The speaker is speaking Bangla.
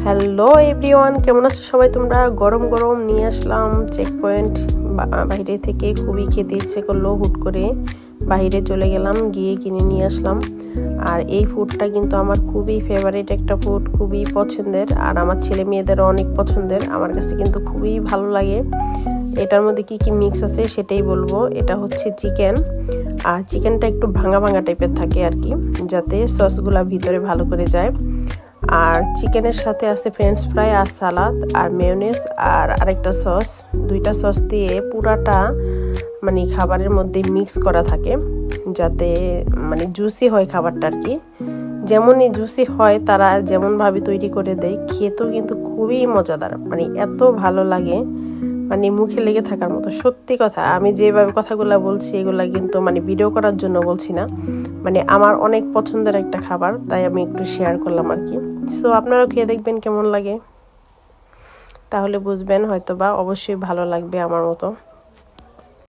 হ্যালো এভরিওয়ান, কেমন আছো সবাই তোমরা? গরম গরম নিয়ে আসলাম চেক পয়েন্ট বাইরে থেকে। খুবই খেতে ইচ্ছে করলো, হুট করে বাইরে চলে গেলাম, গিয়ে কিনে নিয়ে আসলাম। আর এই ফুডটা কিন্তু আমার খুবই ফেভারিট একটা ফুড, খুবই পছন্দের, আর আমার ছেলে মেয়েদেরও অনেক পছন্দের। আমার কাছে কিন্তু খুবই ভালো লাগে। এটার মধ্যে কি কি মিক্স আছে সেটাই বলবো। এটা হচ্ছে চিকেন, আর চিকেনটা একটু ভাঙা ভাঙা টাইপের থাকে আর কি, যাতে সসগুলা ভিতরে ভালো করে যায়। আর চিকেনের সাথে আছে ফ্রেঞ্চ ফ্রাই আর সালাদ আর মেয়োনেজ আর আরেকটা সস। দুইটা সস দিয়ে পুরাটা মানে খাবারের মধ্যে মিক্স করা থাকে, যাতে মানে জুসি হয় খাবারটা আর কি। যেমনই জুসি হয় তারা যেমনভাবে তৈরি করে দেয়, খেতেও কিন্তু খুবই মজাদার, মানে এত ভালো লাগে, মানে মুখে লেগে থাকার মতো। সত্যি কথা, আমি যেভাবে কথাগুলো বলছি এগুলা কিন্তু মানে ভিডিও করার জন্য বলছি না, মানে আমার অনেক পছন্দের একটা খাবার, তাই আমি একটু শেয়ার করলাম আর কি। সো আপনারাও খেয়ে দেখবেন কেমন লাগে, তাহলে বুঝবেন হয়তো বা অবশ্যই ভালো লাগবে আমার মতো।